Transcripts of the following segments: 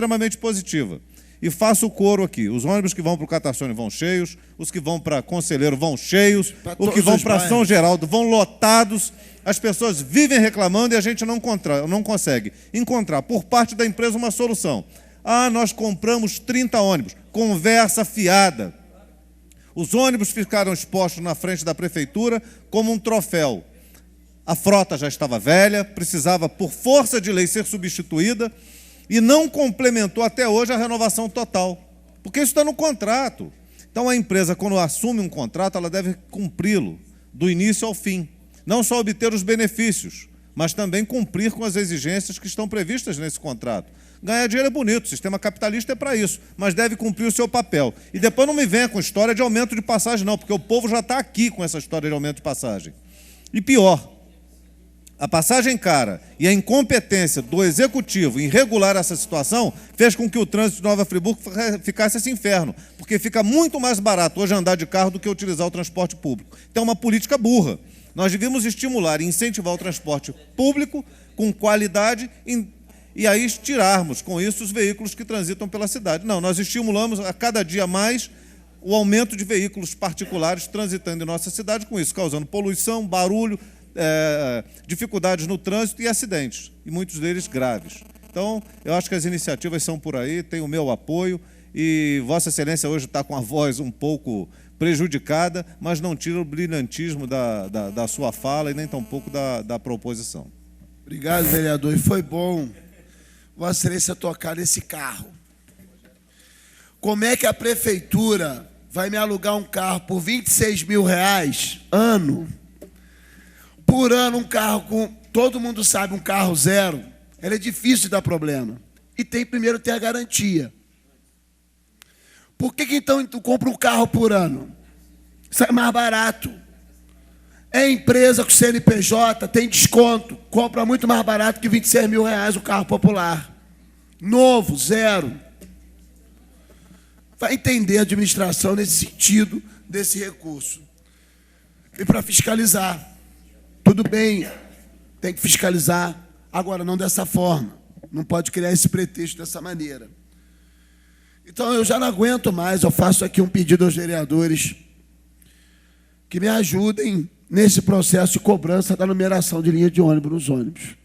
extremamente positiva. E faço o coro aqui. Os ônibus que vão para o Catassone vão cheios, os que vão para Conselheiro vão cheios, os que vão para São Geraldo vão lotados. As pessoas vivem reclamando e a gente não consegue encontrar, por parte da empresa, uma solução. Ah, nós compramos 30 ônibus. Conversa fiada. Os ônibus ficaram expostos na frente da prefeitura como um troféu. A frota já estava velha, precisava, por força de lei, ser substituída e não complementou até hoje a renovação total, porque isso está no contrato. Então, a empresa, quando assume um contrato, ela deve cumpri-lo do início ao fim. Não só obter os benefícios, mas também cumprir com as exigências que estão previstas nesse contrato. Ganhar dinheiro é bonito, o sistema capitalista é para isso, mas deve cumprir o seu papel. E depois não me venha com história de aumento de passagem, não, porque o povo já está aqui com essa história de aumento de passagem. E pior, a passagem cara e a incompetência do executivo em regular essa situação fez com que o trânsito de Nova Friburgo ficasse esse inferno, porque fica muito mais barato hoje andar de carro do que utilizar o transporte público. Então é uma política burra. Nós devíamos estimular e incentivar o transporte público com qualidade e aí tirarmos com isso os veículos que transitam pela cidade. Não, nós estimulamos a cada dia mais o aumento de veículos particulares transitando em nossa cidade, com isso causando poluição, barulho, dificuldades no trânsito e acidentes, e muitos deles graves. Então, eu acho que as iniciativas são por aí, tem o meu apoio, e Vossa Excelência hoje está com a voz um pouco prejudicada, mas não tira o brilhantismo da sua fala e nem tampouco da proposição. Obrigado, vereador, e foi bom Vossa Excelência tocar nesse carro. Como é que a prefeitura vai me alugar um carro por R$26 mil ano? Por ano, um carro com, todo mundo sabe, um carro zero, ele é difícil de dar problema. E tem primeiro ter a garantia. Por que então tu compra um carro por ano? Sai mais barato. É empresa com CNPJ, tem desconto, compra muito mais barato que R$26 mil o carro popular. Novo, zero. Vai entender a administração nesse sentido, desse recurso. E para fiscalizar. Tudo bem, tem que fiscalizar, agora não dessa forma. Não pode criar esse pretexto dessa maneira. Então, eu já não aguento mais, eu faço aqui um pedido aos vereadores que me ajudem nesse processo de cobrança da numeração de linha de ônibus nos ônibus.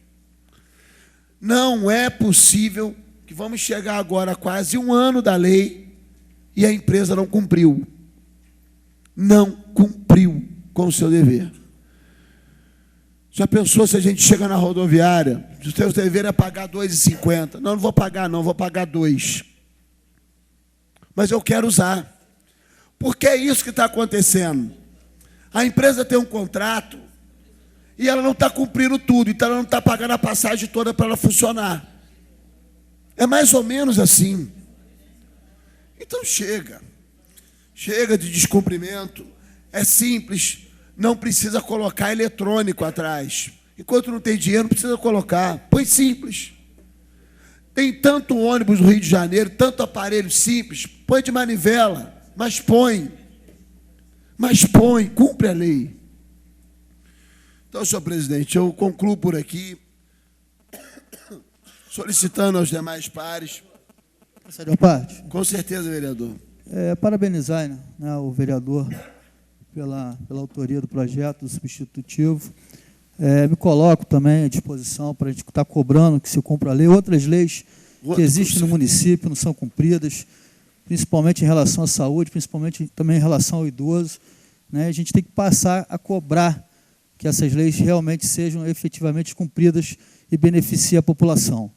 Não é possível que vamos chegar agora a quase um ano da lei e a empresa não cumpriu. Não cumpriu com o seu dever. Já pensou se a gente chega na rodoviária, o seu dever é pagar R$2,50. Não vou pagar não, vou pagar R$2. Mas eu quero usar. Porque é isso que está acontecendo. A empresa tem um contrato e ela não está cumprindo tudo, então ela não está pagando a passagem toda para ela funcionar. É mais ou menos assim. Então chega. Chega de descumprimento. É simples. Não precisa colocar eletrônico atrás. Enquanto não tem dinheiro, não precisa colocar. Põe simples. Tem tanto ônibus no Rio de Janeiro, tanto aparelho simples. Põe de manivela, mas põe. Mas põe, cumpre a lei. Então, senhor presidente, eu concluo por aqui, solicitando aos demais pares. Senhor parte. Com certeza, vereador. Parabenizar, né, o vereador pela autoria do projeto do substitutivo. Me coloco também à disposição para a gente estar cobrando que se cumpra a lei. Outras leis que existem no município não são cumpridas, principalmente em relação à saúde, principalmente também em relação ao idoso. Né? A gente tem que passar a cobrar que essas leis realmente sejam efetivamente cumpridas e beneficiem a população.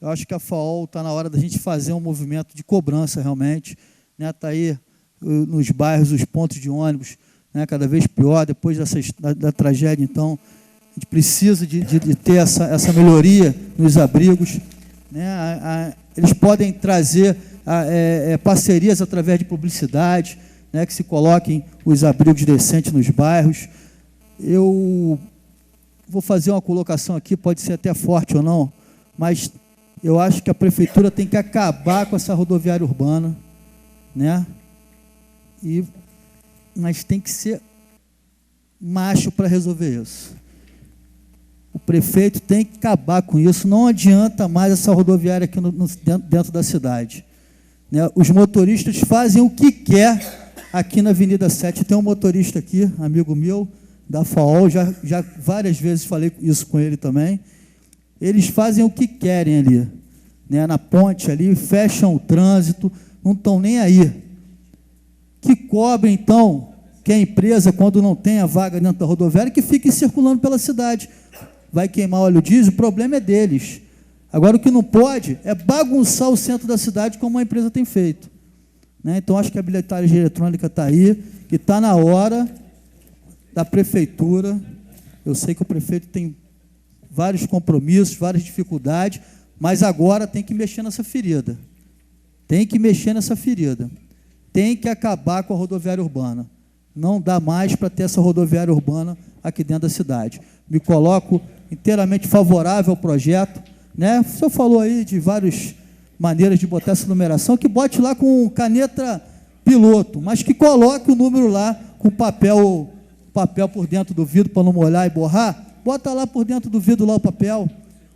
Eu acho que a FAOL está na hora da gente fazer um movimento de cobrança realmente. Está aí nos bairros, os pontos de ônibus, né, cada vez pior, depois da tragédia, então, a gente precisa de ter essa melhoria nos abrigos. Né, eles podem trazer parcerias através de publicidade, né, que se coloquem os abrigos decentes nos bairros. Eu vou fazer uma colocação aqui, pode ser até forte ou não, mas eu acho que a prefeitura tem que acabar com essa rodoviária urbana, né? Mas tem que ser macho para resolver isso. O prefeito tem que acabar com isso. Não adianta mais essa rodoviária aqui dentro da cidade. Né? Os motoristas fazem o que quer aqui na Avenida 7. Tem um motorista aqui, amigo meu, da FAOL, já várias vezes falei isso com ele também. Eles fazem o que querem ali, né? Na ponte ali, fecham o trânsito, não estão nem aí. Que cobre, então, que a empresa, quando não tem a vaga dentro da rodoviária, que fique circulando pela cidade. Vai queimar óleo diesel, o problema é deles. Agora, o que não pode é bagunçar o centro da cidade, como a empresa tem feito. Né? Então, acho que a bilhetagem eletrônica está aí, e está na hora da prefeitura. Eu sei que o prefeito tem vários compromissos, várias dificuldades, mas agora tem que mexer nessa ferida. Tem que mexer nessa ferida. Tem que acabar com a rodoviária urbana. Não dá mais para ter essa rodoviária urbana aqui dentro da cidade. Me coloco inteiramente favorável ao projeto. Né? O senhor falou aí de várias maneiras de botar essa numeração, que bote lá com caneta piloto, mas que coloque o número lá com papel por dentro do vidro para não molhar e borrar. Bota lá por dentro do vidro lá o papel.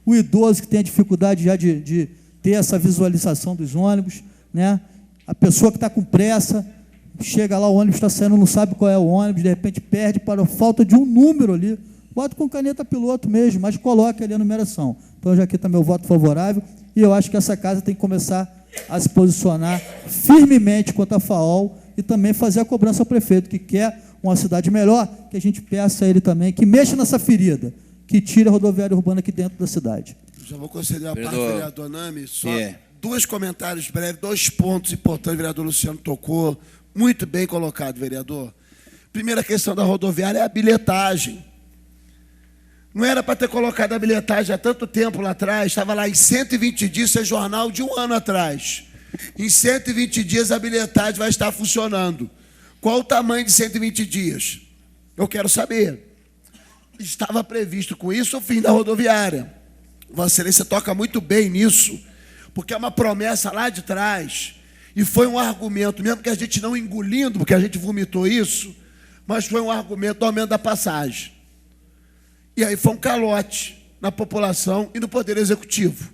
O idoso que tem a dificuldade já de ter essa visualização dos ônibus, né? A pessoa que está com pressa, chega lá, o ônibus está saindo, não sabe qual é o ônibus, de repente perde para a falta de um número ali. Bota com caneta piloto mesmo, mas coloque ali a numeração. Então, já aqui está meu voto favorável, e eu acho que essa casa tem que começar a se posicionar firmemente contra a FAOL e também fazer a cobrança ao prefeito, que quer uma cidade melhor, que a gente peça a ele também, que mexa nessa ferida, que tire a rodoviária urbana aqui dentro da cidade. Já vou conceder a parte do vereador Nami, só dois comentários breves, 2 pontos importantes, o vereador Luciano tocou, muito bem colocado, vereador. Primeira questão da rodoviária é a bilhetagem. Não era para ter colocado a bilhetagem há tanto tempo lá atrás, estava lá em 120 dias, isso é jornal de 1 ano atrás. Em 120 dias a bilhetagem vai estar funcionando. Qual o tamanho de 120 dias? Eu quero saber. Estava previsto com isso o fim da rodoviária. Vossa Excelência toca muito bem nisso, porque é uma promessa lá de trás, e foi um argumento, mesmo que a gente não engolindo, porque a gente vomitou isso, mas foi um argumento do aumento da passagem. E aí foi um calote na população e no Poder Executivo.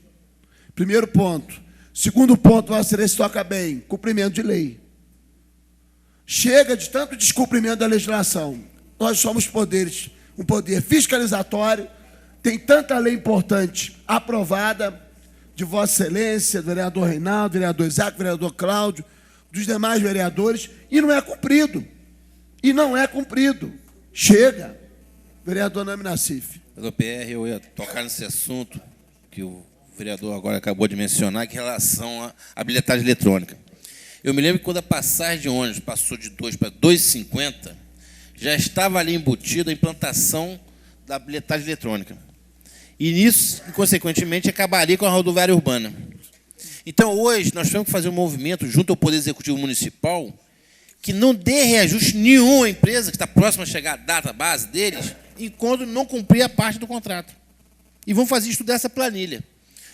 Primeiro ponto. Segundo ponto, Vossa Excelência toca bem, cumprimento de lei. Chega de tanto descumprimento da legislação. Nós somos poderes, um poder fiscalizatório, tem tanta lei importante aprovada, de Vossa Excelência, do vereador Reinaldo, do vereador Isaac, do vereador Cláudio, dos demais vereadores, e não é cumprido. E não é cumprido. Chega. Vereador Nami Nassif. Vereador PR, eu ia tocar nesse assunto que o vereador agora acabou de mencionar, que é em relação à bilhetagem eletrônica. Eu me lembro que quando a passagem de ônibus passou de 2 para 2,50, já estava ali embutida a implantação da bilhetagem eletrônica. E nisso, consequentemente, acabaria com a rodoviária urbana. Então, hoje, nós temos que fazer um movimento junto ao Poder Executivo Municipal que não dê reajuste nenhum à empresa que está próxima a chegar à data base deles, enquanto não cumprir a parte do contrato. E vamos fazer isso dessa planilha.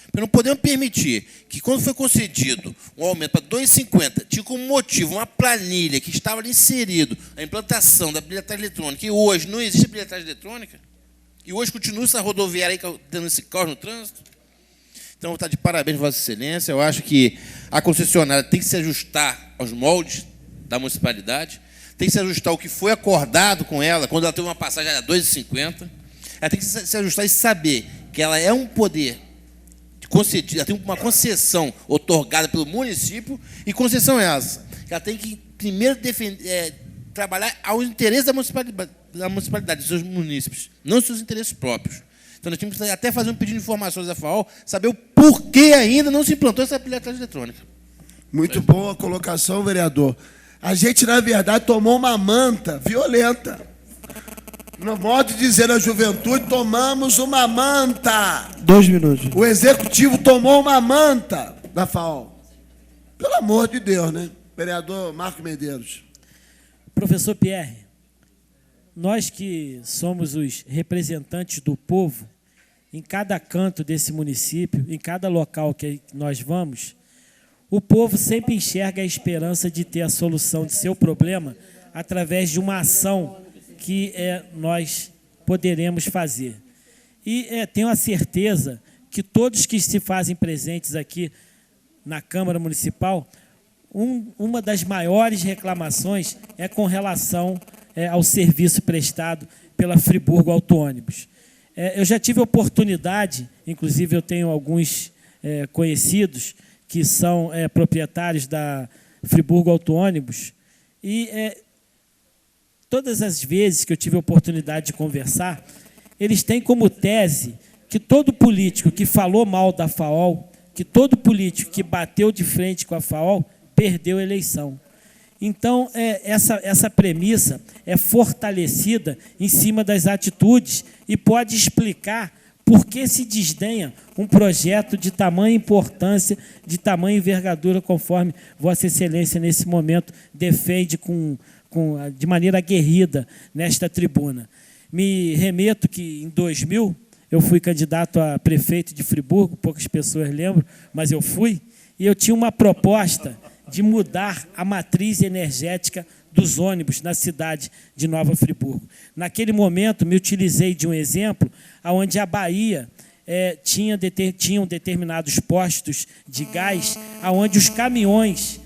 Porque não podemos permitir que, quando foi concedido um aumento para 2,50, tinha como motivo uma planilha que estava ali inserido a implantação da bilhetagem eletrônica, e hoje não existe bilhetagem eletrônica, e hoje continua essa rodoviária aí tendo esse caos no trânsito. Então, vou estar de parabéns, Vossa Excelência. Eu acho que a concessionária tem que se ajustar aos moldes da municipalidade, tem que se ajustar ao que foi acordado com ela, quando ela teve uma passagem a 2,50. Ela tem que se ajustar e saber que ela é um poder concedido, ela tem uma concessão otorgada pelo município, e concessão essa, ela tem que primeiro trabalhar aos interesses da municipalidade, dos seus munícipes, não os seus interesses próprios. Então, nós tínhamos que até fazer um pedido de informações da FAOL, saber o porquê ainda não se implantou essa bilhetagem eletrônica. Muito boa a colocação, vereador. A gente, na verdade, tomou uma manta violenta. No modo de dizer à juventude, tomamos uma manta. 2 minutos. O Executivo tomou uma manta da FAOL. Pelo amor de Deus, né? Vereador Marco Medeiros. Professor Pierre, nós que somos os representantes do povo, em cada canto desse município, em cada local que nós vamos, o povo sempre enxerga a esperança de ter a solução de seu problema através de uma ação que nós poderemos fazer. E tenho a certeza que todos que se fazem presentes aqui na Câmara Municipal, uma das maiores reclamações é com relação ao serviço prestado pela Friburgo Auto Ônibus. Eu já tive a oportunidade, inclusive eu tenho alguns conhecidos que são proprietários da Friburgo Auto Ônibus, e todas as vezes que eu tive a oportunidade de conversar, eles têm como tese que todo político que falou mal da FAOL, que todo político que bateu de frente com a FAOL, perdeu a eleição. Então, essa premissa é fortalecida em cima das atitudes e pode explicar por que se desdenha um projeto de tamanha importância, de tamanha envergadura, conforme Vossa Excelência, nesse momento, defende de maneira aguerrida nesta tribuna. Me remeto que, em 2000, eu fui candidato a prefeito de Friburgo, poucas pessoas lembram, mas eu fui, e eu tinha uma proposta de mudar a matriz energética dos ônibus na cidade de Nova Friburgo. Naquele momento, me utilizei de um exemplo onde a Bahia tinham determinados postos de gás, onde os caminhões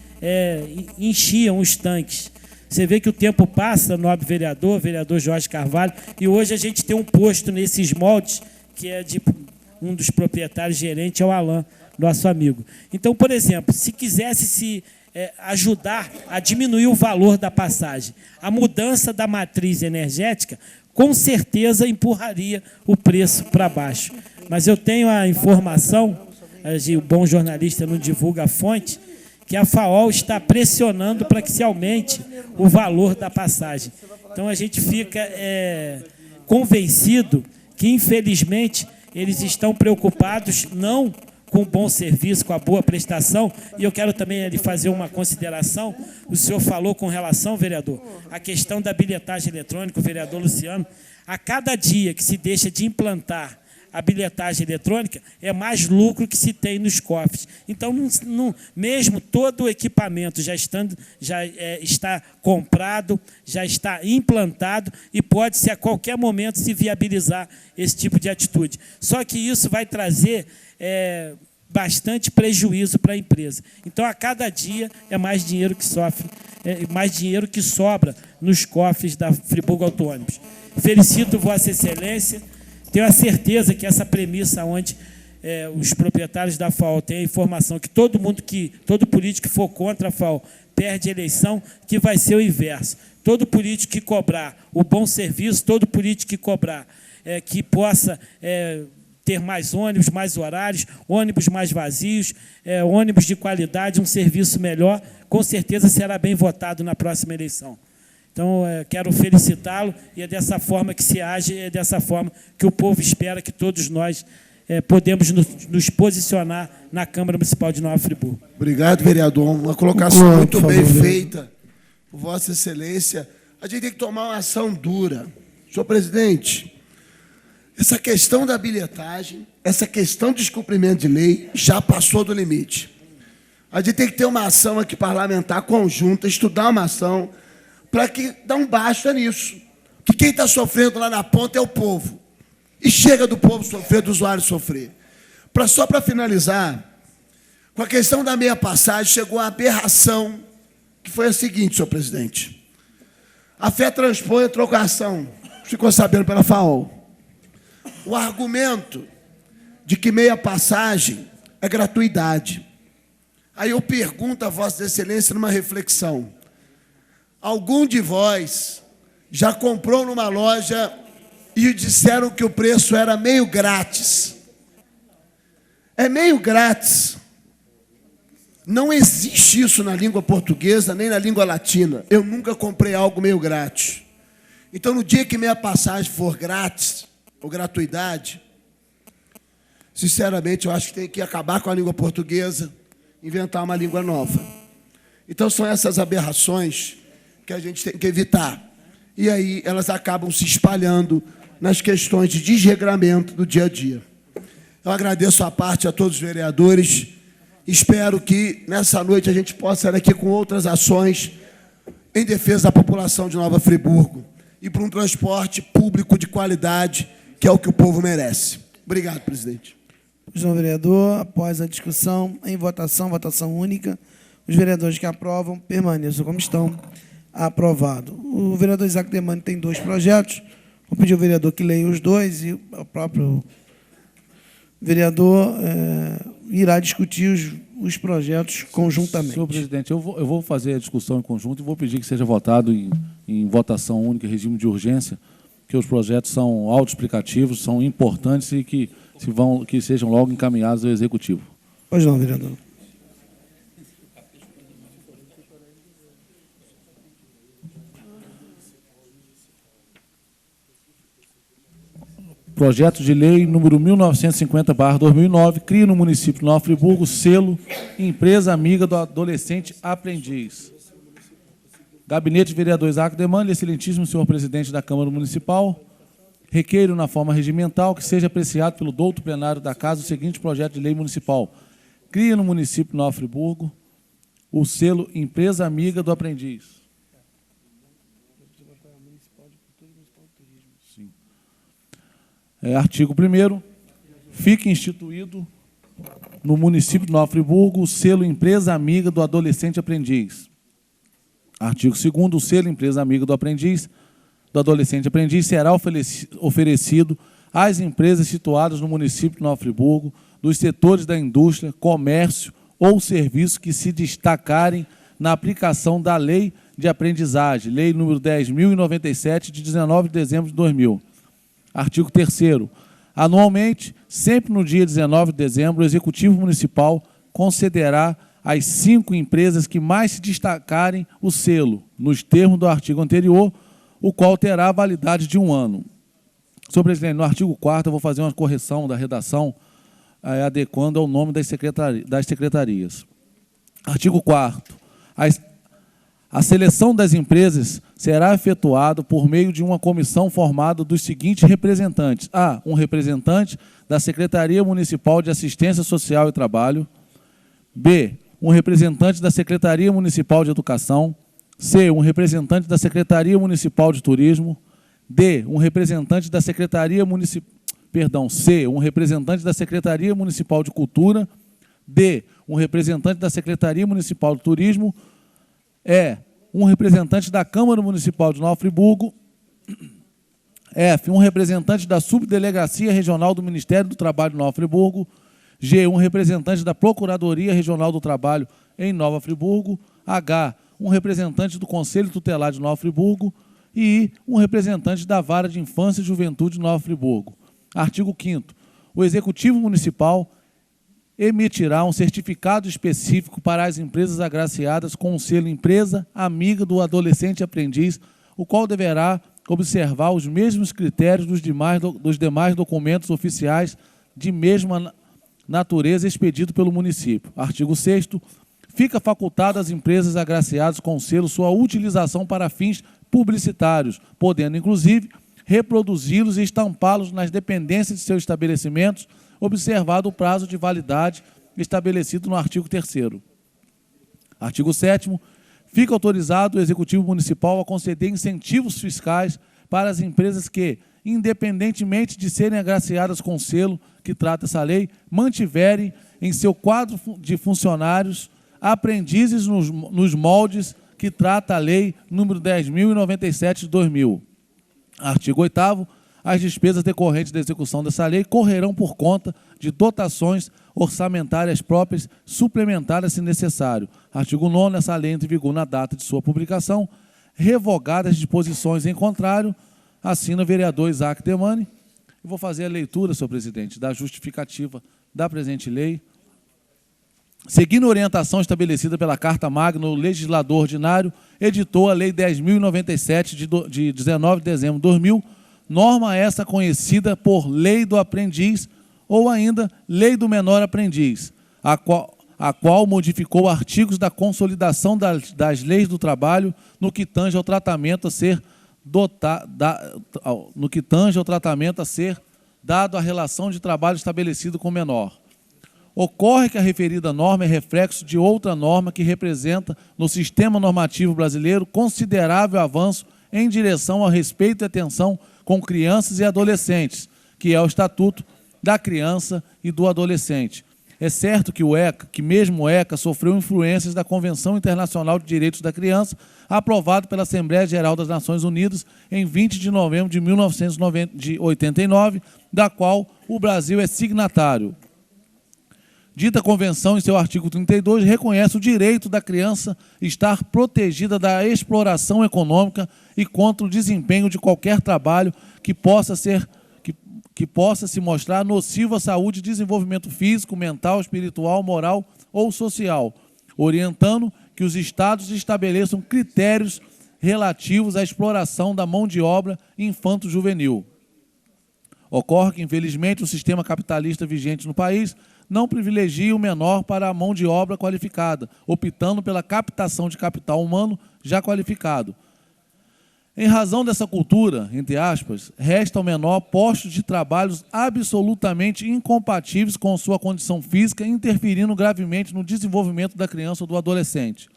enchiam os tanques. Você vê que o tempo passa, nobre vereador Jorge Carvalho, e hoje a gente tem um posto nesses moldes, que é de um dos proprietários gerentes, é o Alain, nosso amigo. Então, por exemplo, se quisesse ajudar a diminuir o valor da passagem, a mudança da matriz energética, com certeza empurraria o preço para baixo. Mas eu tenho a informação, o bom jornalista não divulga a fonte, que a FAOL está pressionando para que se aumente o valor da passagem. Então, a gente fica convencido que, infelizmente, eles estão preocupados não com o bom serviço, com a boa prestação, e eu quero também lhe fazer uma consideração. O senhor falou com relação, vereador, à questão da bilhetagem eletrônica, o vereador Luciano. A cada dia que se deixa de implantar a bilhetagem eletrônica, é mais lucro que se tem nos cofres. Então, mesmo todo o equipamento já está comprado, já está implantado, e pode-se a qualquer momento se viabilizar esse tipo de atitude. Só que isso vai trazer bastante prejuízo para a empresa. Então, a cada dia é mais dinheiro que mais dinheiro que sobra nos cofres da Friburgo Auto Ônibus. Felicito Vossa Excelência. Tenho a certeza que essa premissa onde os proprietários da FAOL têm a informação que todo político que for contra a FAOL perde a eleição, que vai ser o inverso. Todo político que cobrar o bom serviço, todo político que cobrar que possa ter mais ônibus, mais horários, ônibus mais vazios, ônibus de qualidade, um serviço melhor, com certeza será bem votado na próxima eleição. Então, quero felicitá-lo, e é dessa forma que se age, é dessa forma que o povo espera que todos nós podemos nos posicionar na Câmara Municipal de Nova Friburgo. Obrigado, vereador. Uma colocação muito bem feita por Vossa Excelência. A gente tem que tomar uma ação dura. Senhor presidente, essa questão da bilhetagem, essa questão de descumprimento de lei já passou do limite. A gente tem que ter uma ação aqui parlamentar conjunta, estudar uma ação para que dá um basta nisso. Que quem está sofrendo lá na ponta é o povo. E chega do povo sofrer, do usuário sofrer. Só para finalizar, com a questão da meia passagem, chegou a aberração, que foi a seguinte, senhor presidente. A FETranspor entrou com a ação, ficou sabendo pela FAOL. O argumento de que meia passagem é gratuidade. Aí eu pergunto a Vossa Excelência numa reflexão. Algum de vós já comprou numa loja e disseram que o preço era meio grátis? É meio grátis. Não existe isso na língua portuguesa, nem na língua latina. Eu nunca comprei algo meio grátis. Então, no dia que meia passagem for grátis, ou gratuidade, sinceramente, eu acho que tem que acabar com a língua portuguesa, inventar uma língua nova. Então, são essas aberrações que a gente tem que evitar. E aí elas acabam se espalhando nas questões de desregramento do dia a dia. Eu agradeço a parte a todos os vereadores. Espero que nessa noite a gente possa ir aqui com outras ações em defesa da população de Nova Friburgo e para um transporte público de qualidade que é o que o povo merece. Obrigado, presidente. Senhor vereador, após a discussão, em votação única, os vereadores que aprovam permaneçam como estão. Aprovado. O vereador Isaac Demani tem 2 projetos. Vou pedir ao vereador que leia os 2 e o próprio vereador irá discutir os projetos conjuntamente. Senhor presidente, eu vou fazer a discussão em conjunto e vou pedir que seja votado em votação única, em regime de urgência, que os projetos são autoexplicativos, são importantes e que sejam logo encaminhados ao Executivo. Pois não, vereador. Projeto de lei número 1950/2009 cria no município de Nova Friburgo selo Empresa Amiga do Adolescente Aprendiz. Gabinete de vereador Isaac Demani, excelentíssimo senhor presidente da Câmara Municipal, requeiro na forma regimental que seja apreciado pelo douto plenário da Casa o seguinte projeto de lei municipal. Cria no município de Nova Friburgo o selo Empresa Amiga do Aprendiz. Artigo 1º, fica instituído no município de Nova Friburgo o selo Empresa Amiga do Adolescente Aprendiz. Artigo 2º, o selo Empresa Amiga do Adolescente Aprendiz será oferecido às empresas situadas no município de Nova Friburgo, dos setores da indústria, comércio ou serviço que se destacarem na aplicação da Lei de Aprendizagem, Lei número 10.097, de 19 de dezembro de 2000. Artigo 3º. Anualmente, sempre no dia 19 de dezembro, o Executivo Municipal concederá às 5 empresas que mais se destacarem o selo, nos termos do artigo anterior, o qual terá validade de 1 ano. Senhor presidente, no artigo 4º, eu vou fazer uma correção da redação, adequando ao nome das secretarias. Artigo 4º. A seleção das empresas será efetuada por meio de uma comissão formada dos seguintes representantes. A. Um representante da Secretaria Municipal de Assistência Social e Trabalho. B. Um representante da Secretaria Municipal de Educação. C. Um representante da Secretaria Municipal de Turismo. D. Um representante da Secretaria Municipal... C. Um representante da Secretaria Municipal de Cultura. D. Um representante da Secretaria Municipal de Turismo. E. Um representante da Câmara Municipal de Nova Friburgo. F. Um representante da Subdelegacia Regional do Ministério do Trabalho de Nova Friburgo. G. Um representante da Procuradoria Regional do Trabalho em Nova Friburgo. H. Um representante do Conselho Tutelar de Nova Friburgo. E I. Um representante da Vara de Infância e Juventude de Nova Friburgo. Artigo 5º. O Executivo Municipal emitirá um certificado específico para as empresas agraciadas com o selo Empresa Amiga do Adolescente Aprendiz, o qual deverá observar os mesmos critérios dos demais documentos oficiais de mesma natureza expedido pelo município. Artigo 6º. Fica facultado às empresas agraciadas com o selo sua utilização para fins publicitários, podendo, inclusive, reproduzi-los e estampá-los nas dependências de seus estabelecimentos, observado o prazo de validade estabelecido no artigo 3º. Artigo 7º. Fica autorizado o Executivo Municipal a conceder incentivos fiscais para as empresas que, independentemente de serem agraciadas com o selo que trata essa lei, mantiverem em seu quadro de funcionários aprendizes nos moldes que trata a Lei número 10.097 de 2000. Artigo 8º. As despesas decorrentes da execução dessa lei correrão por conta de dotações orçamentárias próprias suplementadas, se necessário. Artigo 9º. Essa lei entra em vigor na data de sua publicação, revogadas as disposições em contrário, assina o vereador Isaac Demani. Eu vou fazer a leitura, senhor presidente, da justificativa da presente lei. Seguindo a orientação estabelecida pela Carta Magna, o legislador ordinário editou a Lei 10.097 de 19 de dezembro de 2000, norma essa conhecida por Lei do Aprendiz ou ainda Lei do Menor Aprendiz, a qual modificou artigos da consolidação das leis do trabalho no que tange ao tratamento a ser dado à relação de trabalho estabelecido com o menor. Ocorre que a referida norma é reflexo de outra norma que representa, no sistema normativo brasileiro, considerável avanço em direção ao respeito e atenção com crianças e adolescentes, que é o Estatuto da Criança e do Adolescente. É certo que mesmo o ECA sofreu influências da Convenção Internacional de Direitos da Criança, aprovado pela Assembleia Geral das Nações Unidas em 20 de novembro de 1989, da qual o Brasil é signatário. Dita convenção, em seu artigo 32, reconhece o direito da criança estar protegida da exploração econômica e contra o desempenho de qualquer trabalho que possa se mostrar nocivo à saúde e desenvolvimento físico, mental, espiritual, moral ou social, orientando que os Estados estabeleçam critérios relativos à exploração da mão de obra infanto-juvenil. Ocorre que, infelizmente, o sistema capitalista vigente no país não privilegia o menor para a mão de obra qualificada, optando pela captação de capital humano já qualificado. Em razão dessa cultura, entre aspas, resta ao menor postos de trabalhos absolutamente incompatíveis com sua condição física, interferindo gravemente no desenvolvimento da criança ou do adolescente.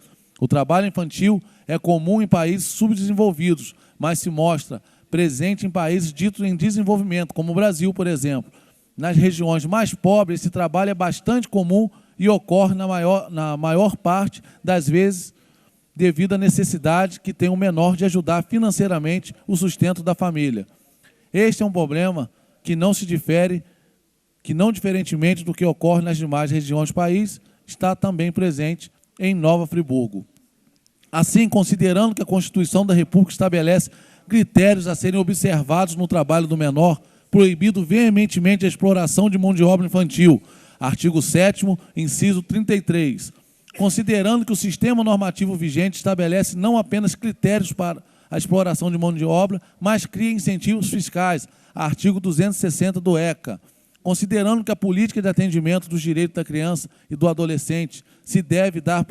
O trabalho infantil é comum em países subdesenvolvidos, mas se mostra presente em países ditos em desenvolvimento, como o Brasil, por exemplo. Nas regiões mais pobres, esse trabalho é bastante comum e ocorre na maior parte das vezes devido à necessidade que tem o menor de ajudar financeiramente o sustento da família. Este é um problema que não diferentemente do que ocorre nas demais regiões do país, está também presente em Nova Friburgo. Assim, considerando que a Constituição da República estabelece critérios a serem observados no trabalho do menor, proibido veementemente a exploração de mão de obra infantil, artigo 7º, inciso 33, considerando que o sistema normativo vigente estabelece não apenas critérios para a exploração de mão de obra, mas cria incentivos fiscais, artigo 260 do ECA, considerando que a política de atendimento dos direitos da criança e do adolescente se deve dar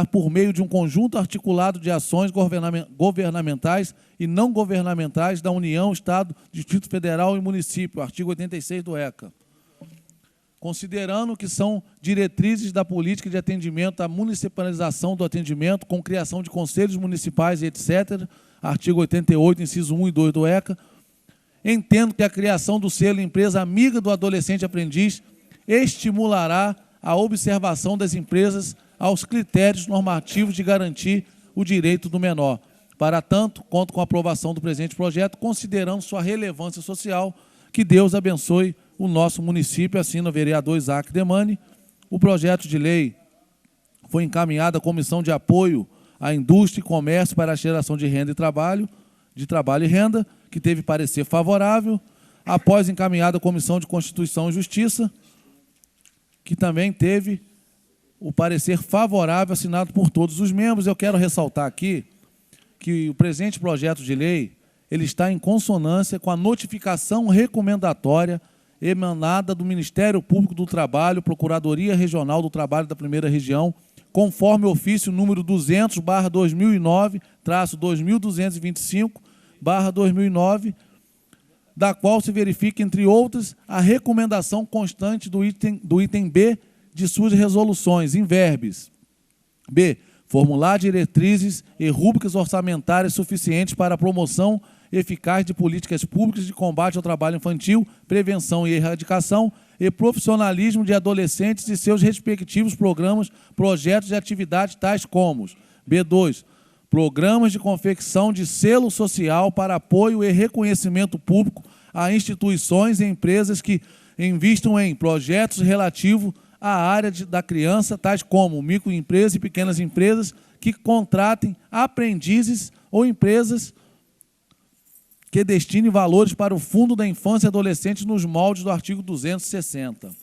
por meio de um conjunto articulado de ações governamentais e não governamentais da União, Estado, Distrito Federal e Município, artigo 86 do ECA. Considerando que são diretrizes da política de atendimento à municipalização do atendimento, com criação de conselhos municipais e etc., artigo 88, inciso 1 e 2 do ECA, entendo que a criação do selo Empresa Amiga do Adolescente Aprendiz estimulará a observação das empresas aos critérios normativos de garantir o direito do menor. Para tanto, conto com a aprovação do presente projeto, considerando sua relevância social. Que Deus abençoe o nosso município, assina o vereador Isaac Demani. O projeto de lei foi encaminhado à Comissão de Apoio à Indústria e Comércio para a Geração de Renda e Trabalho, e Renda, que teve parecer favorável. Após encaminhado à Comissão de Constituição e Justiça, que também teve o parecer favorável assinado por todos os membros. Eu quero ressaltar aqui que o presente projeto de lei ele está em consonância com a notificação recomendatória emanada do Ministério Público do Trabalho, Procuradoria Regional do Trabalho da Primeira Região, conforme ofício número 200/2009-2225/2009, da qual se verifica, entre outras, a recomendação constante do item B de suas resoluções, em verbis. B. Formular diretrizes e rúbricas orçamentárias suficientes para a promoção eficaz de políticas públicas de combate ao trabalho infantil, prevenção e erradicação e profissionalismo de adolescentes e seus respectivos programas, projetos e atividades tais como B2. Programas de confecção de selo social para apoio e reconhecimento público a instituições e empresas que investam em projetos relativos à área da criança, tais como microempresas e pequenas empresas que contratem aprendizes ou empresas que destinem valores para o Fundo da Infância e Adolescente nos moldes do artigo 260.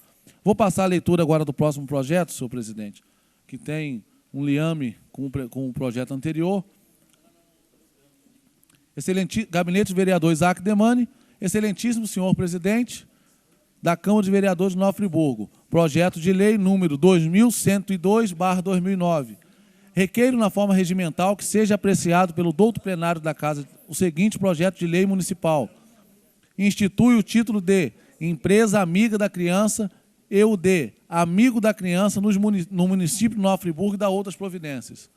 Vou passar a leitura agora do próximo projeto, senhor presidente, que tem um liame com o projeto anterior. Gabinete do vereador Isaac Demani, excelentíssimo senhor presidente da Câmara de Vereadores de Nova Friburgo, projeto de lei número 2102/2009. Requeiro na forma regimental que seja apreciado pelo douto plenário da Casa o seguinte projeto de lei municipal. Institui o título de Empresa Amiga da Criança e o de Amigo da Criança no município de Nova Friburgo e da outras providências.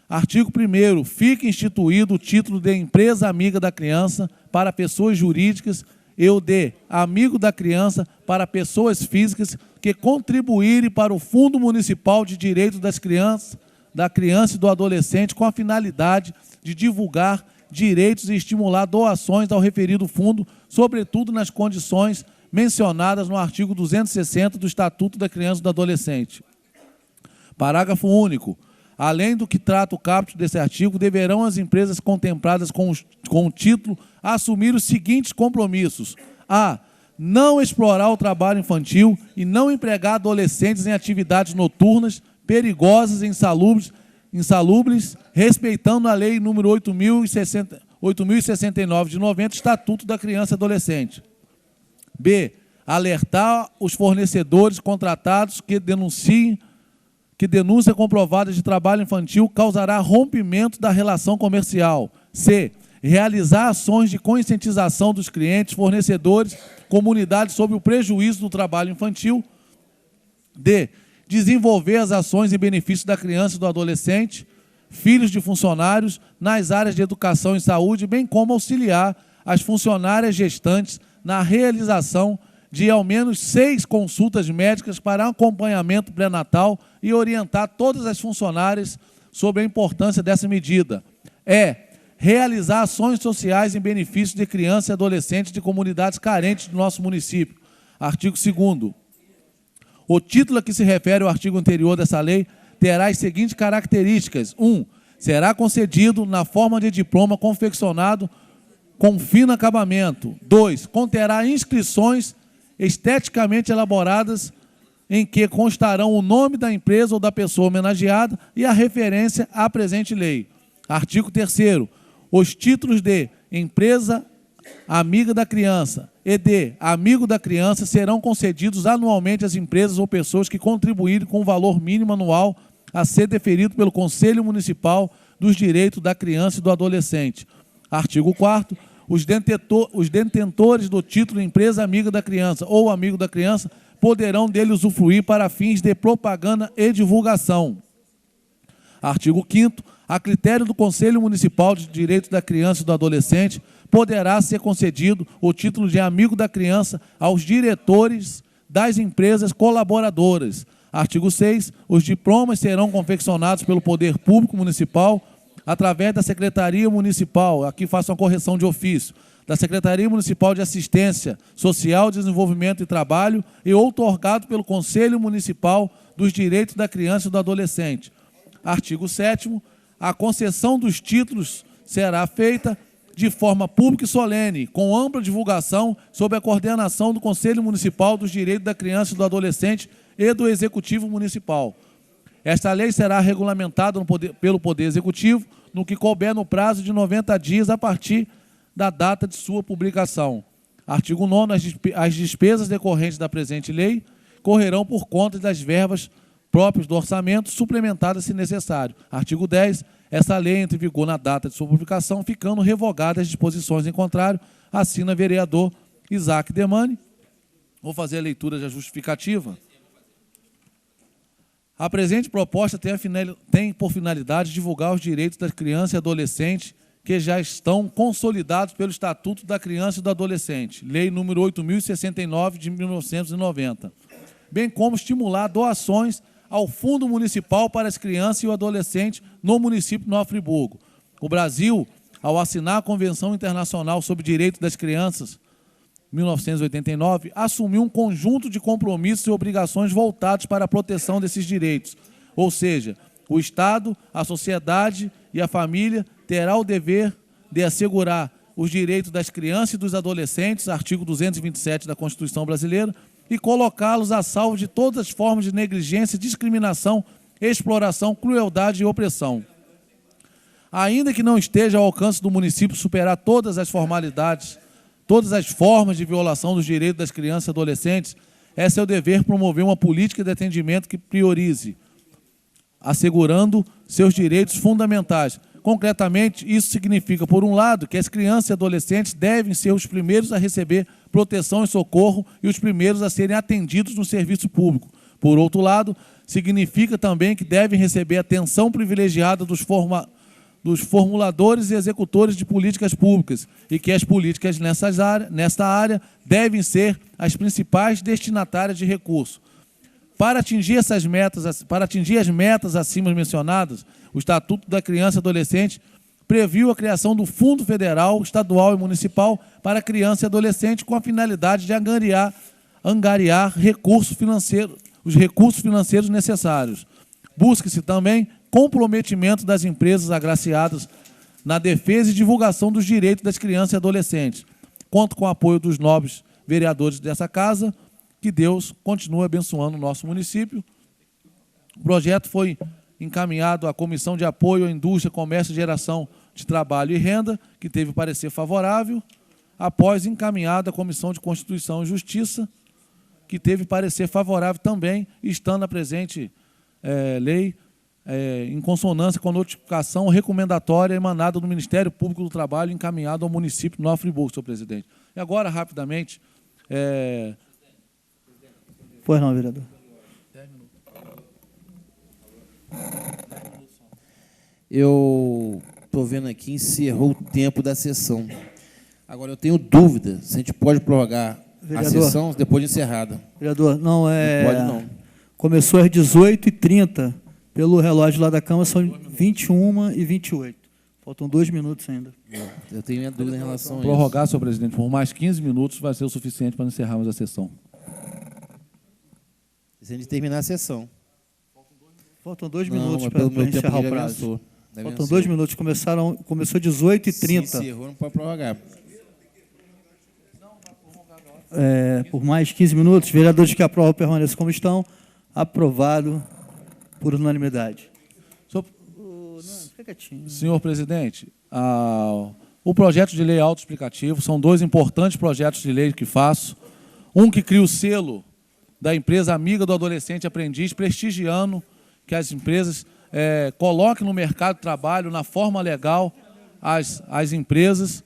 Artigo 1º. Fica instituído o título de empresa amiga da criança para pessoas jurídicas e o de amigo da criança para pessoas físicas que contribuírem para o Fundo Municipal de Direitos da Criança e do Adolescente com a finalidade de divulgar direitos e estimular doações ao referido fundo, sobretudo nas condições mencionadas no artigo 260 do Estatuto da Criança e do Adolescente. Parágrafo único. Além do que trata o caput desse artigo, deverão as empresas contempladas com o título assumir os seguintes compromissos. A. Não explorar o trabalho infantil e não empregar adolescentes em atividades noturnas, perigosas e insalubres, respeitando a Lei nº 8.069 de 90, Estatuto da Criança e Adolescente. B. Alertar os fornecedores contratados que denúncia comprovada de trabalho infantil causará rompimento da relação comercial. C. Realizar ações de conscientização dos clientes, fornecedores, comunidades sobre o prejuízo do trabalho infantil. D. Desenvolver as ações em benefício da criança e do adolescente, filhos de funcionários, nas áreas de educação e saúde, bem como auxiliar as funcionárias gestantes na realização de ao menos 6 consultas médicas para acompanhamento pré-natal e orientar todas as funcionárias sobre a importância dessa medida. Realizar ações sociais em benefício de crianças e adolescentes de comunidades carentes do nosso município. Artigo 2º. O título a que se refere ao artigo anterior dessa lei terá as seguintes características. 1. Será concedido na forma de diploma confeccionado com fino acabamento. 2. Conterá inscrições esteticamente elaboradas em que constarão o nome da empresa ou da pessoa homenageada e a referência à presente lei. Artigo 3º. Os títulos de empresa amiga da criança e de amigo da criança serão concedidos anualmente às empresas ou pessoas que contribuírem com o valor mínimo anual a ser deferido pelo Conselho Municipal dos Direitos da Criança e do Adolescente. Artigo 4º. Os detentores do título empresa amiga da criança ou amigo da criança poderão dele usufruir para fins de propaganda e divulgação. Artigo 5º. A critério do Conselho Municipal de Direitos da Criança e do Adolescente, poderá ser concedido o título de amigo da criança aos diretores das empresas colaboradoras. Artigo 6º. Os diplomas serão confeccionados pelo Poder Público Municipal através da Secretaria Municipal, aqui faço uma correção de ofício, da Secretaria Municipal de Assistência Social, Desenvolvimento e Trabalho e outorgado pelo Conselho Municipal dos Direitos da Criança e do Adolescente. Artigo 7º. A concessão dos títulos será feita de forma pública e solene, com ampla divulgação, sob a coordenação do Conselho Municipal dos Direitos da Criança e do Adolescente e do Executivo Municipal. Esta lei será regulamentada pelo Poder Executivo, no que couber no prazo de 90 dias a partir da data de sua publicação. Artigo 9º. As despesas decorrentes da presente lei correrão por conta das verbas próprios do orçamento, suplementadas se necessário. Artigo 10. Essa lei entra em vigor na data de sua publicação, ficando revogadas as disposições em contrário. Assina vereador Isaac Demani. Vou fazer a leitura da justificativa. A presente proposta tem por finalidade divulgar os direitos das crianças e adolescentes que já estão consolidados pelo Estatuto da Criança e do Adolescente, Lei nº 8.069 de 1990, bem como estimular doações ao Fundo Municipal para as Crianças e o Adolescente no município de Nova Friburgo. O Brasil, ao assinar a Convenção Internacional sobre Direitos das Crianças, 1989, assumiu um conjunto de compromissos e obrigações voltados para a proteção desses direitos. Ou seja, o Estado, a sociedade e a família terá o dever de assegurar os direitos das crianças e dos adolescentes, artigo 227 da Constituição Brasileira, e colocá-los a salvo de todas as formas de negligência, discriminação, exploração, crueldade e opressão. Ainda que não esteja ao alcance do município superar todas as formalidades, todas as formas de violação dos direitos das crianças e adolescentes, é seu dever promover uma política de atendimento que priorize, assegurando seus direitos fundamentais. Concretamente, isso significa, por um lado, que as crianças e adolescentes devem ser os primeiros a receber proteção e socorro e os primeiros a serem atendidos no serviço público. Por outro lado, significa também que devem receber atenção privilegiada dos formuladores e executores de políticas públicas e que as políticas nesta área devem ser as principais destinatárias de recursos. Para atingir as metas acima mencionadas, o Estatuto da Criança e Adolescente previu a criação do Fundo Federal, Estadual e Municipal para Criança e Adolescente com a finalidade de angariar os recursos financeiros necessários. Busque-se também comprometimento das empresas agraciadas na defesa e divulgação dos direitos das crianças e adolescentes. Conto com o apoio dos nobres vereadores dessa casa, que Deus continue abençoando o nosso município. O projeto foi encaminhado à Comissão de Apoio à Indústria, Comércio e Geração de Trabalho e Renda, que teve parecer favorável, após encaminhado à Comissão de Constituição e Justiça, que teve parecer favorável também, estando a presente lei em consonância com a notificação recomendatória emanada do Ministério Público do Trabalho encaminhado ao município de Nova Friburgo, senhor presidente. E agora, rapidamente... Pois não, vereador. Eu estou vendo aqui, encerrou o tempo da sessão. Agora, eu tenho dúvida se a gente pode prorrogar vereador, a sessão depois de encerrada. Vereador, não é... Não pode, não. Começou às 18h30. Pelo relógio lá da Câmara, são 21h28. Faltam 2 minutos ainda. Eu tenho minha dúvida em relação a isso. Prorrogar, senhor presidente, por mais 15 minutos vai ser o suficiente para encerrarmos a sessão. Se a gente terminar a sessão. Faltam 2 minutos para pelo meu tempo encerrar o já prazo. avançou. Faltam 2 minutos. Começou 18h30. Se encerrou, não pode prorrogar. Por mais 15 minutos. Vereadores que aprovam permaneçam como estão. Aprovado por unanimidade. Fica quietinho. Senhor presidente, o projeto de lei autoexplicativo são 2 importantes projetos de lei que faço. Um que cria o selo da empresa amiga do adolescente aprendiz, prestigiando que as empresas coloquem no mercado de trabalho, na forma legal, as empresas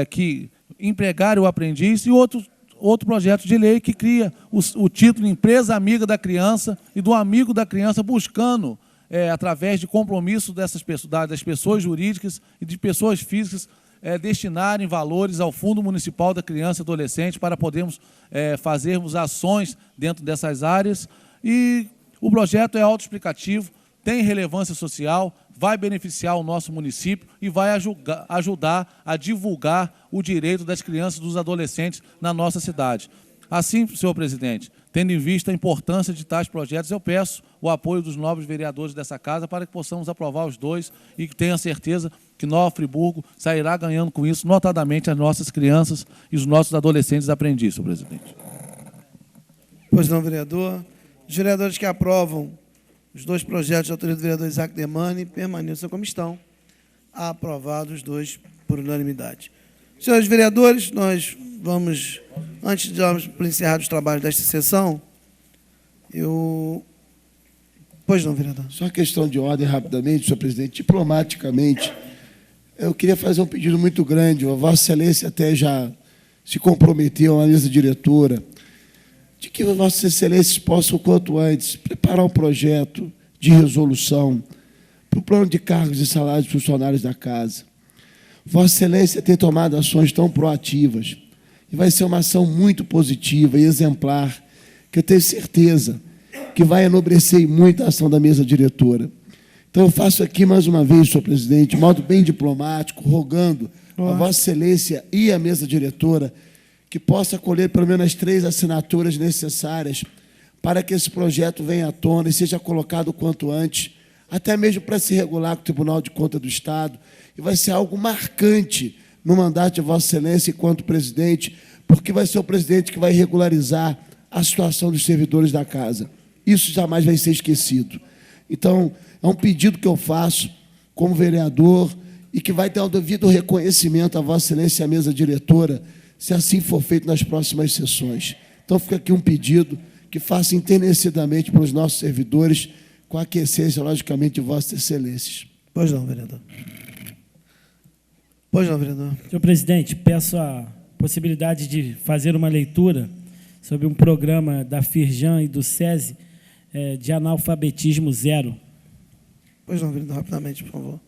que empregarem o aprendiz, e outro projeto de lei que cria o título Empresa Amiga da Criança e do amigo da criança, buscando, através de compromisso das pessoas jurídicas e de pessoas físicas, destinarem valores ao Fundo Municipal da Criança e Adolescente para podermos fazermos ações dentro dessas áreas. E o projeto é autoexplicativo, tem relevância social, vai beneficiar o nosso município e vai ajudar a divulgar o direito das crianças e dos adolescentes na nossa cidade. Assim, senhor presidente, tendo em vista a importância de tais projetos, eu peço o apoio dos nobres vereadores dessa casa para que possamos aprovar os 2 e que tenha certeza que Nova Friburgo sairá ganhando com isso, notadamente as nossas crianças e os nossos adolescentes aprendizes, senhor presidente. Pois não, vereador. Os vereadores que aprovam os 2 projetos de autoria do vereador Isaac Demani permaneçam como estão. Aprovados os 2 por unanimidade. Senhores vereadores, nós vamos, antes de encerrar os trabalhos desta sessão, Pois não, vereador. Só questão de ordem, rapidamente, senhor presidente, diplomaticamente, eu queria fazer um pedido muito grande. A Vossa Excelência até já se comprometeu à mesa diretora de que Vossas Excelências possam, o quanto antes, preparar um projeto de resolução para o plano de cargos e salários dos funcionários da casa. Vossa Excelência tem tomado ações tão proativas e vai ser uma ação muito positiva e exemplar, que eu tenho certeza que vai enobrecer muito a ação da mesa diretora. Então, eu faço aqui, mais uma vez, senhor presidente, de modo bem diplomático, rogando a Vossa Excelência e a mesa diretora que possa colher pelo menos as 3 assinaturas necessárias para que esse projeto venha à tona e seja colocado o quanto antes, até mesmo para se regular com o Tribunal de Contas do Estado. E vai ser algo marcante no mandato de Vossa Excelência enquanto presidente, porque vai ser o presidente que vai regularizar a situação dos servidores da casa. Isso jamais vai ser esquecido. Então, é um pedido que eu faço como vereador e que vai ter um devido reconhecimento a Vossa Excelência e à mesa diretora, se assim for feito nas próximas sessões. Então, fica aqui um pedido que faça enternecidamente para os nossos servidores, com a aquiescência, logicamente, de Vossas Excelências. Pois não, vereador. Pois não, vereador. Senhor presidente, peço a possibilidade de fazer uma leitura sobre um programa da Firjan e do SESI, de analfabetismo zero. Pois não, vereador, rapidamente, por favor.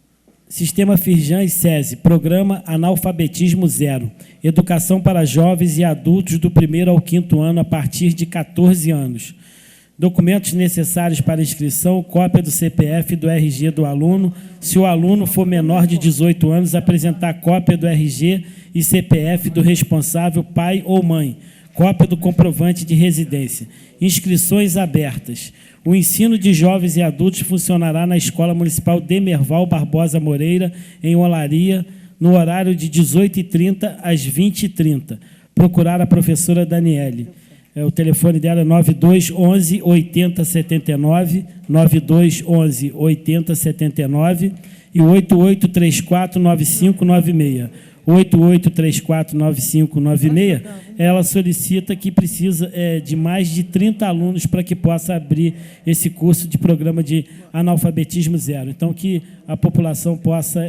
Sistema Firjan e SESI, Programa Analfabetismo Zero, Educação para jovens e adultos do 1º ao 5º ano a partir de 14 anos. Documentos necessários para inscrição, cópia do CPF e do RG do aluno. Se o aluno for menor de 18 anos, apresentar cópia do RG e CPF do responsável, pai ou mãe. Cópia do comprovante de residência. Inscrições abertas. O ensino de jovens e adultos funcionará na Escola Municipal Demerval Barbosa Moreira, em Olaria, no horário de 18h30 às 20h30. Procurar a professora Daniele. O telefone dela é 9211 8079, 9211 8079 e 88349596. 88349596, ela solicita que precisa de mais de 30 alunos para que possa abrir esse curso de programa de analfabetismo zero. Então, que a população possa,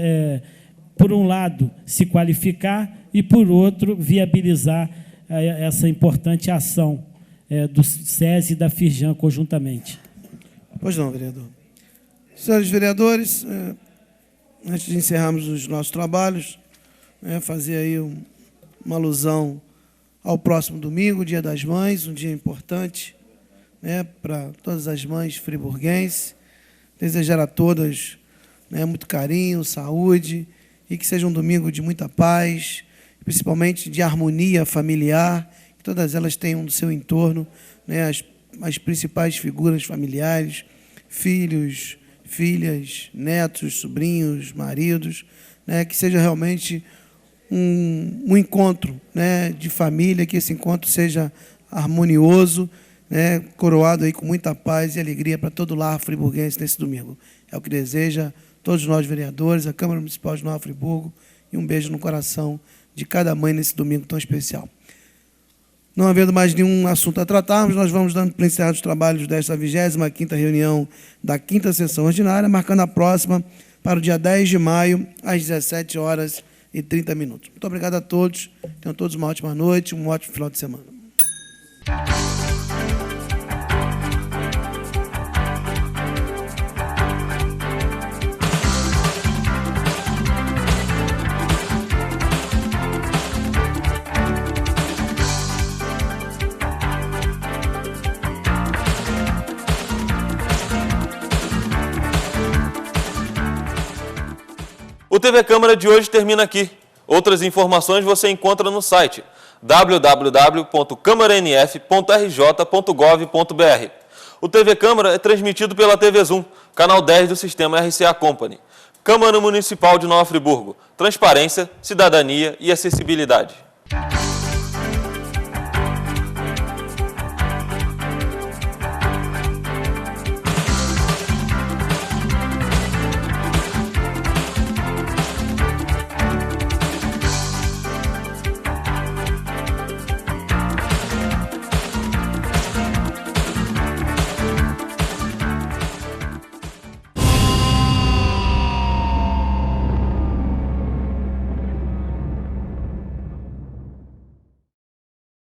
por um lado, se qualificar e, por outro, viabilizar essa importante ação do SESI e da Firjan conjuntamente. Pois não, vereador. Senhores vereadores, antes de encerrarmos os nossos trabalhos, fazer aí uma alusão ao próximo domingo, Dia das Mães, um dia importante, para todas as mães friburguenses. Desejar a todas muito carinho, saúde, e que seja um domingo de muita paz, principalmente de harmonia familiar, que todas elas tenham no seu entorno as principais figuras familiares, filhos, filhas, netos, sobrinhos, maridos, que seja realmente um encontro de família, que esse encontro seja harmonioso, coroado aí com muita paz e alegria para todo o lar friburguense nesse domingo. É o que deseja todos nós vereadores, a Câmara Municipal de Nova Friburgo, e um beijo no coração de cada mãe nesse domingo tão especial. Não havendo mais nenhum assunto a tratarmos, nós vamos dando para encerrar os trabalhos desta 25ª reunião da 5ª sessão ordinária, marcando a próxima para o dia 10 de maio, às 17h30. Muito obrigado a todos. Tenham todos uma ótima noite, um ótimo final de semana. O TV Câmara de hoje termina aqui. Outras informações você encontra no site www.câmaranf.rj.gov.br. O TV Câmara é transmitido pela TV Zoom, canal 10 do sistema RCA Company. Câmara Municipal de Nova Friburgo. Transparência, cidadania e acessibilidade.